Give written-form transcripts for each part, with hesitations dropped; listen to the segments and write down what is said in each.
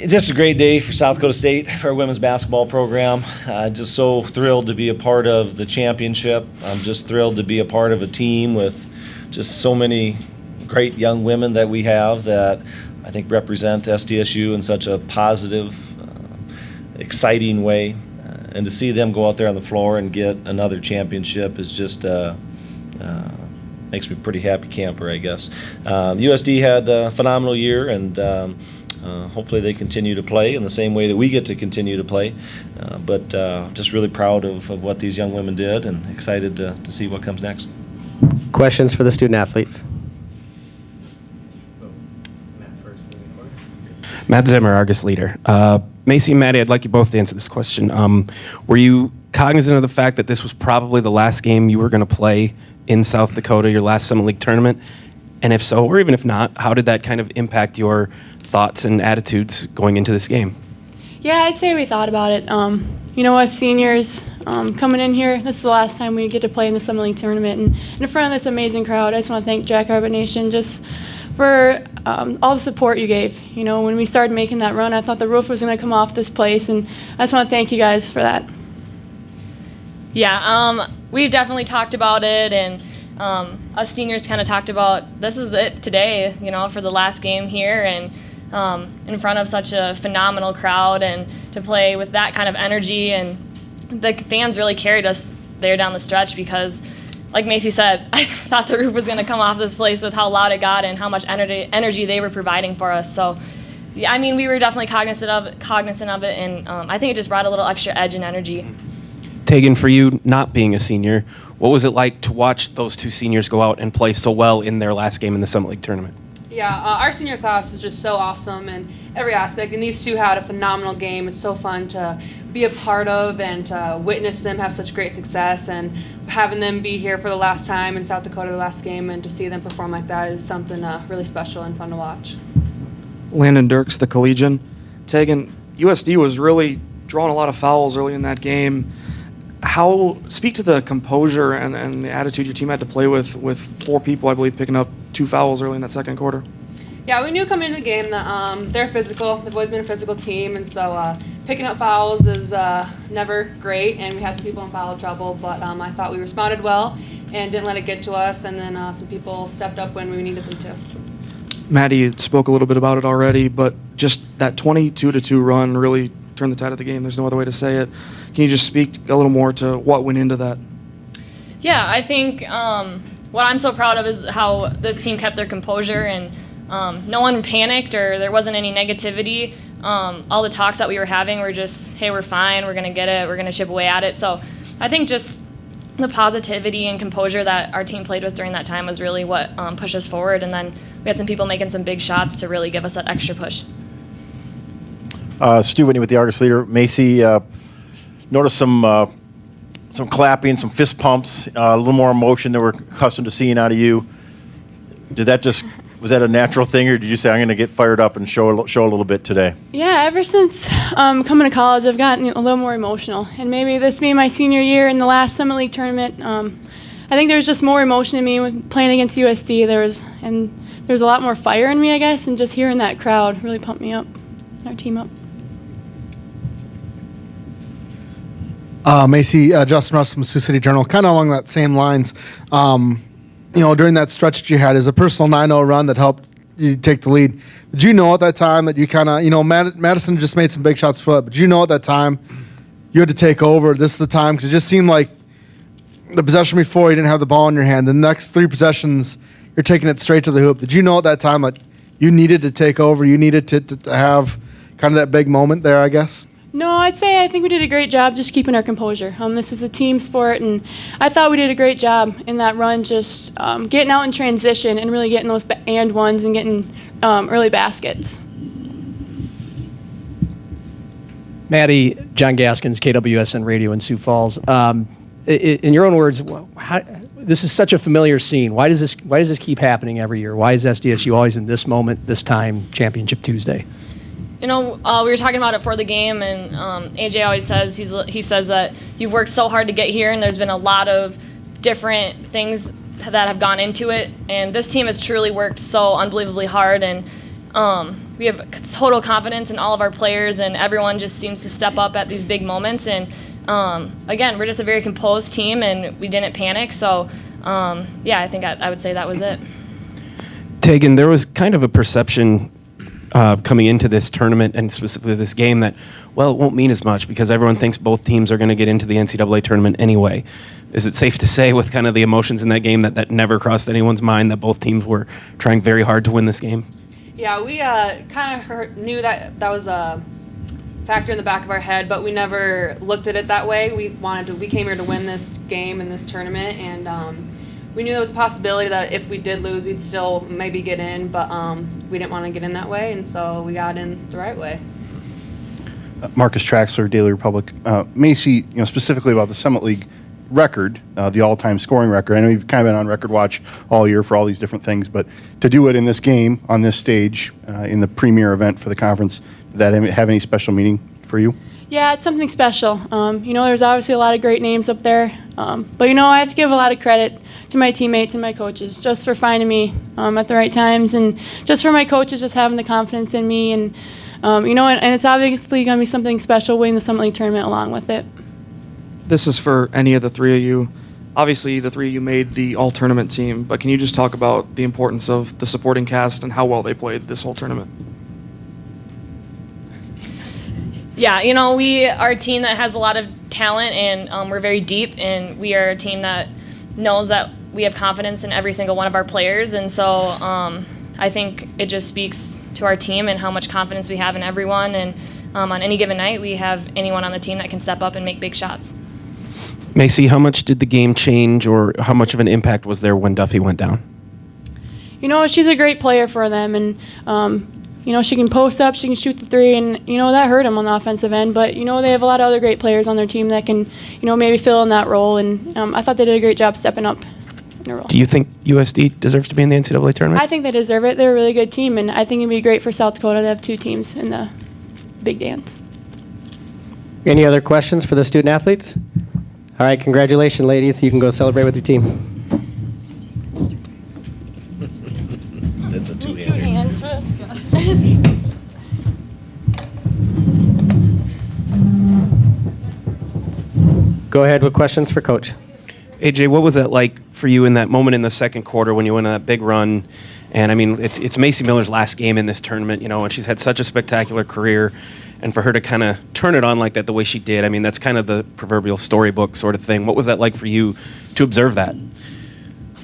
Just a great day for South Dakota State, for our women's basketball program. Just so thrilled to be a part of the championship. I'm just thrilled to be a part of a team with just so many great young women that we have that I think represent SDSU in such a positive, exciting way. And to see them go out there on the floor and get another championship is just makes me a pretty happy camper, I guess. USD had a phenomenal year, and hopefully they continue to play in the same way that we get to continue to play. But just really proud of what these young women did and excited to see what comes next. Questions for the student athletes? Matt Zimmer, Argus Leader. Macy and Maddie, I'd like you both to answer this question. Were you cognizant of the fact that this was probably the last game you were going to play in South Dakota, your last Summit League tournament? And if so, or even if not, how did that kind of impact your thoughts and attitudes going into this game? Yeah, I'd say we thought about it. As seniors coming in here, this is the last time we get to play in the Summit League tournament. And in front of this amazing crowd, I just want to thank Jackrabbit Nation just for all the support you gave. When we started making that run, I thought the roof was going to come off this place, and I just want to thank you guys for that. Yeah, we've definitely talked about it, and us seniors kind of talked about this is it today, for the last game here, and in front of such a phenomenal crowd, and to play with that kind of energy, and the fans really carried us there down the stretch because, like Macy said, I thought the roof was going to come off this place with how loud it got and how much energy they were providing for us. So, yeah, we were definitely cognizant of it, and I think it just brought a little extra edge and energy. Tagyn, for you not being a senior, what was it like to watch those two seniors go out and play so well in their last game in the Summit League tournament? Yeah, our senior class is just so awesome in every aspect, and these two had a phenomenal game. It's so fun to be a part of and to witness them have such great success, and having them be here for the last time in South Dakota, the last game, and to see them perform like that is something really special and fun to watch. Landon Dirks, the collegian. Tagyn, USD was really drawing a lot of fouls early in that game. Speak to the composure and the attitude your team had to play with four people, I believe, picking up 2 fouls early in that second quarter. Yeah, we knew coming into the game that they're physical. They've always been a physical team, and so picking up fouls is never great, and we had some people in foul trouble, but I thought we responded well and didn't let it get to us, and then some people stepped up when we needed them to. Maddie spoke a little bit about it already, but just that 22-2 run really turned the tide of the game. There's no other way to say it. Can you just speak a little more to what went into that? Yeah, I think what I'm so proud of is how this team kept their composure, and no one panicked or there wasn't any negativity. All the talks that we were having were just, hey, we're fine, we're going to get it, we're going to chip away at it. So I think just the positivity and composure that our team played with during that time was really what pushed us forward. And then we had some people making some big shots to really give us that extra push. Stu Whitney with the Argus Leader. Macy, noticed some clapping, some fist pumps, a little more emotion than we're accustomed to seeing out of you. Was that a natural thing, or did you say, I'm going to get fired up and show a little bit today? Yeah, ever since coming to college, I've gotten a little more emotional. And maybe this being my senior year in the last Summit League tournament, I think there was just more emotion in me with playing against USD. There was a lot more fire in me, I guess, and just hearing that crowd really pumped me up, our team up. Macy, Justin Russ from Sioux City Journal, kind of along that same lines. During that stretch that you had, as a personal 9-0 run that helped you take the lead, did you know at that time that you kind of, Madison just made some big shots for it, but did you know at that time you had to take over? This is the time, because it just seemed like the possession before you didn't have the ball in your hand. The next 3 possessions, you're taking it straight to the hoop. Did you know at that time that you needed to take over, you needed to have kind of that big moment there, I guess? No, I think we did a great job just keeping our composure. This is a team sport, and I thought we did a great job in that run, just getting out in transition and really getting those and ones and getting early baskets. Maddie, John Gaskins, KWSN Radio in Sioux Falls. In your own words, this is such a familiar scene. Why does this keep happening every year? Why is SDSU always in this moment, this time, Championship Tuesday? We were talking about it for the game, and AJ always says, he says that you've worked so hard to get here, and there's been a lot of different things that have gone into it, and this team has truly worked so unbelievably hard, and we have total confidence in all of our players, and everyone just seems to step up at these big moments. And again, we're just a very composed team, and we didn't panic. So I think I would say that was it. Tagyn, there was kind of a perception coming into this tournament and specifically this game that, well, it won't mean as much because everyone thinks both teams are going to get into the NCAA tournament anyway. Is it safe to say, with kind of the emotions in that game, that never crossed anyone's mind that both teams were trying very hard to win this game? Yeah, we kind of knew that was a factor in the back of our head, but we never looked at it that way. We came here to win this game and this tournament, and we knew there was a possibility that if we did lose, we'd still maybe get in, but we didn't want to get in that way, and so we got in the right way. Marcus Traxler, Daily Republic. Macy, specifically about the Summit League record, the all-time scoring record. I know you've kind of been on record watch all year for all these different things, but to do it in this game, on this stage, in the premier event for the conference, did that have any special meaning for you? Yeah, it's something special. There's obviously a lot of great names up there, but I have to give a lot of credit to my teammates and my coaches just for finding me at the right times, and just for my coaches just having the confidence in me, and and it's obviously going to be something special winning the Summit League tournament along with it. This is for any of the three of you. Obviously, the three of you made the all-tournament team, but can you just talk about the importance of the supporting cast and how well they played this whole tournament? Yeah, we are a team that has a lot of talent, and we're very deep, and we are a team that knows that we have confidence in every single one of our players, and so I think it just speaks to our team and how much confidence we have in everyone, and on any given night, we have anyone on the team that can step up and make big shots. Macy, how much did the game change, or how much of an impact was there when Duffy went down? She's a great player for them, and she can post up, she can shoot the three, and that hurt them on the offensive end. But they have a lot of other great players on their team that can maybe fill in that role, and I thought they did a great job stepping up in their role. Do you think USD deserves to be in the NCAA tournament? I think they deserve it. They're a really good team, and I think it'd be great for South Dakota to have two teams in the big dance. Any other questions for the student athletes? All right, congratulations, ladies. You can go celebrate with your team. That's a Two two-hander. hands for us. Go ahead with questions for Coach. AJ, what was that like for you in that moment in the second quarter when you went on that big run? And I mean, it's Macy Miller's last game in this tournament, and she's had such a spectacular career. And for her to kind of turn it on like that the way she did, I mean, that's kind of the proverbial storybook sort of thing. What was that like for you to observe that?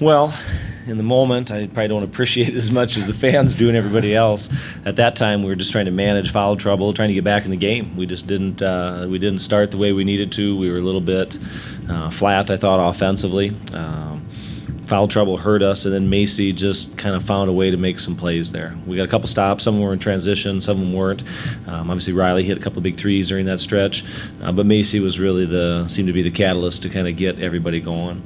Well, in the moment, I probably don't appreciate it as much as the fans do and everybody else. At that time, we were just trying to manage foul trouble, trying to get back in the game. We just didn't start the way we needed to. We were a little bit flat, I thought, offensively. Foul trouble hurt us, and then Macy just kind of found a way to make some plays there. We got a couple stops. Some of them were in transition, some of them weren't. Obviously, Riley hit a couple of big threes during that stretch, but Macy was really seemed to be the catalyst to kind of get everybody going.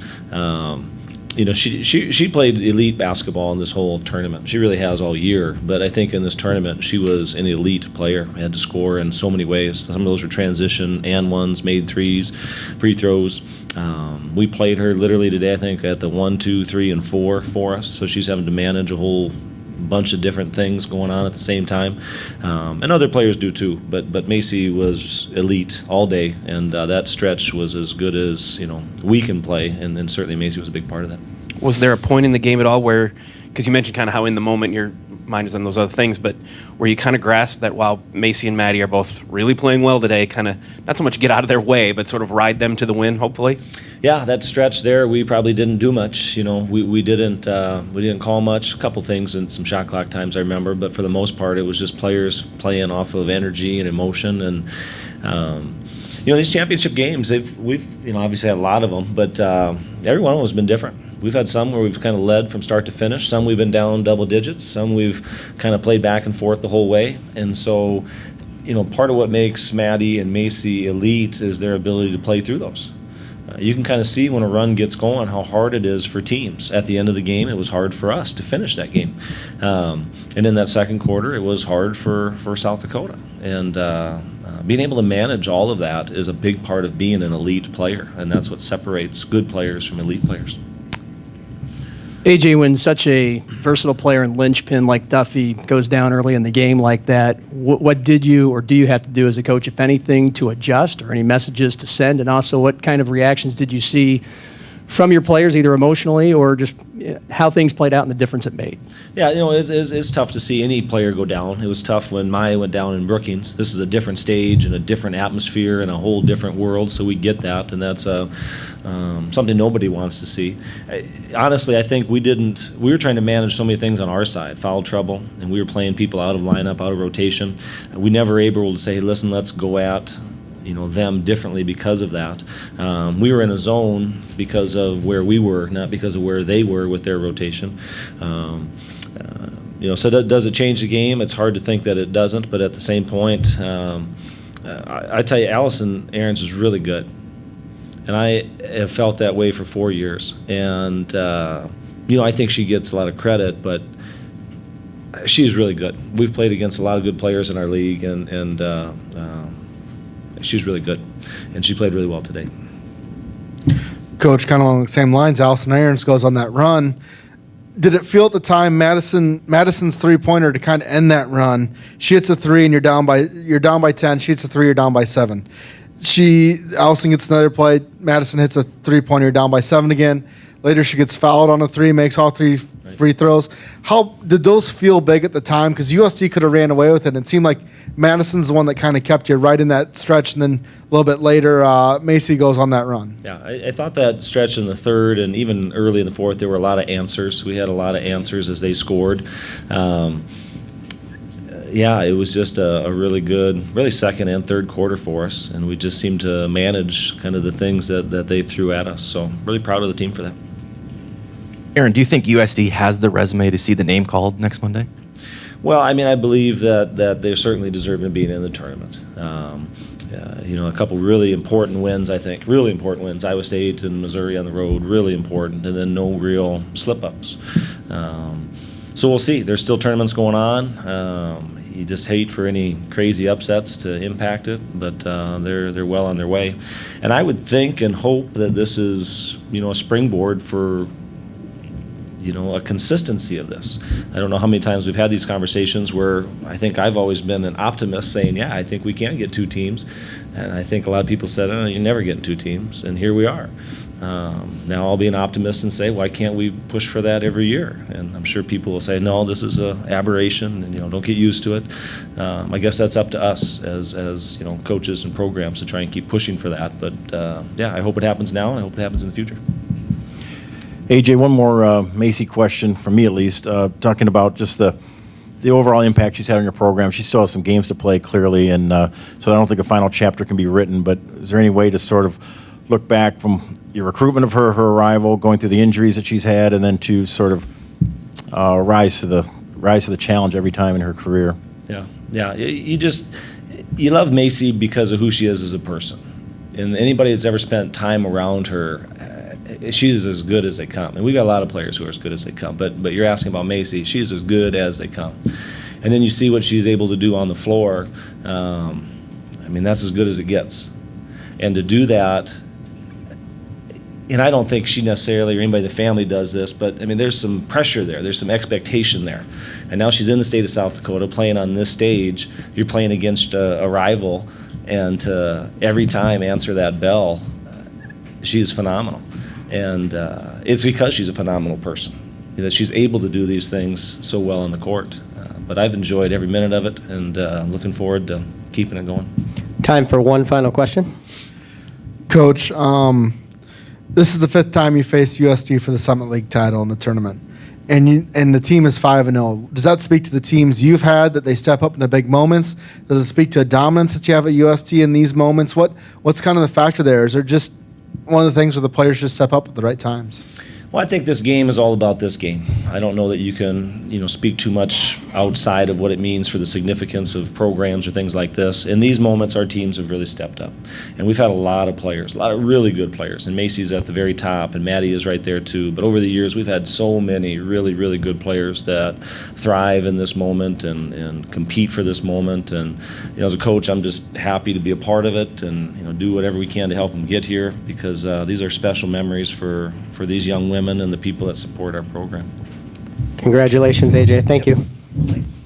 She played elite basketball in this whole tournament. She really has all year, but I think in this tournament she was an elite player. Had to score in so many ways. Some of those were transition and ones, made threes, free throws. We played her literally today, I think, at the 1, 2, 3, and 4 for us. So she's having to manage a whole bunch of different things going on at the same time, and other players do too. But Macy was elite all day, and that stretch was as good as we can play, and certainly Macy was a big part of that. Was there a point in the game at all where, because you mentioned kind of how in the moment your mind is on those other things, but where you kind of grasped that while Macy and Maddie are both really playing well today, kind of not so much get out of their way, but sort of ride them to the win, hopefully? Yeah, that stretch there, we probably didn't do much. We didn't call much. A couple things and some shot clock times I remember, but for the most part, it was just players playing off of energy and emotion. And these championship games, we've obviously had a lot of them, but every one of them has been different. We've had some where we've kind of led from start to finish. Some we've been down double digits. Some we've kind of played back and forth the whole way. And so, part of what makes Maddie and Macy elite is their ability to play through those. You can kind of see when a run gets going how hard it is for teams. At the end of the game, it was hard for us to finish that game. And in that second quarter, it was hard for South Dakota. And being able to manage all of that is a big part of being an elite player. And that's what separates good players from elite players. AJ, when such a versatile player and linchpin like Duffy goes down early in the game like that, what did you or do you have to do as a coach, if anything, to adjust, or any messages to send? And also, what kind of reactions did you see from your players, either emotionally or just how things played out and the difference it made? Yeah, it's tough to see any player go down. It was tough when Maya went down in Brookings. This is a different stage and a different atmosphere and a whole different world, so we get that, and that's something nobody wants to see. Honestly, I think we were trying to manage so many things on our side, foul trouble, and we were playing people out of lineup, out of rotation. We never were able to say, hey, listen, let's go at them differently because of that. We were in a zone because of where we were, not because of where they were with their rotation. So does it change the game? It's hard to think that it doesn't, but at the same point, I tell you, Allison Ahrens is really good. And I have felt that way for 4 years. And, I think she gets a lot of credit, but she's really good. We've played against a lot of good players in our league, and she's really good, and she played really well today. Coach, kind of along the same lines, Allison Ahrens goes on that run. Did it feel at the time Madison's three-pointer to kind of end that run? She hits a three, and you're down by 10. She hits a three, you're down by 7. Allison gets another play. Madison hits a three-pointer, you're down by 7 again. Later, she gets fouled on a three, makes all 3 free throws. How did those feel big at the time? Because USD could have ran away with it. And it seemed like Madison's the one that kind of kept you right in that stretch. And then a little bit later, Macy goes on that run. Yeah, I thought that stretch in the third and even early in the fourth, there were a lot of answers. We had a lot of answers as they scored. It was just a really good, really second and third quarter for us. And we just seemed to manage kind of the things that they threw at us. So really proud of the team for that. Aaron, do you think USD has the resume to see the name called next Monday? Well, I believe that they're certainly deserving of being in the tournament. A couple really important wins, I think. Really important wins. Iowa State and Missouri on the road, really important. And then no real slip-ups. So we'll see. There's still tournaments going on. You just hate for any crazy upsets to impact it, but they're well on their way. And I would think and hope that this is, a springboard for a consistency of this. I don't know how many times we've had these conversations where I think I've always been an optimist saying, yeah, I think we can get 2 teams. And I think a lot of people said, oh, you're never getting 2 teams. And here we are. Now I'll be an optimist and say, why can't we push for that every year? And I'm sure people will say, no, this is an aberration, and don't get used to it. I guess that's up to us as coaches and programs to try and keep pushing for that. But I hope it happens now, and I hope it happens in the future. AJ, one more Macy question from me at least, talking about just the overall impact she's had on your program. She still has some games to play, clearly, and so I don't think a final chapter can be written, but is there any way to sort of look back from your recruitment of her arrival, going through the injuries that she's had, and then to sort of rise to the challenge every time in her career? Yeah. You love Macy because of who she is as a person. And anybody that's ever spent time around her, she's as good as they come. And we got a lot of players who are as good as they come. But you're asking about Macy. She's as good as they come. And then you see what she's able to do on the floor. That's as good as it gets. And to do that, and I don't think she necessarily or anybody in the family does this, but there's some pressure there. There's some expectation there. And now she's in the state of South Dakota playing on this stage. You're playing against a rival, and to every time answer that bell, she is phenomenal. And it's because she's a phenomenal person that she's able to do these things so well on the court. But I've enjoyed every minute of it, and I'm looking forward to keeping it going. Time for one final question. Coach, this is the 5th time you faced USD for the Summit League title in the tournament, and the team is 5-0. Does that speak to the teams you've had, that they step up in the big moments? Does it speak to a dominance that you have at USD in these moments? What's kind of the factor there? Is there just one of the things where the players just step up at the right times? Well, I think this game is all about this game. I don't know that you can, speak too much outside of what it means for the significance of programs or things like this. In these moments, our teams have really stepped up. And we've had a lot of players, a lot of really good players. And Macy's at the very top, and Maddie is right there too. But over the years, we've had so many really, really good players that thrive in this moment and compete for this moment. And, as a coach, I'm just happy to be a part of it and, do whatever we can to help them get here, because these are special memories for these young women women and the people that support our program. Congratulations, AJ. Thank you. Thanks.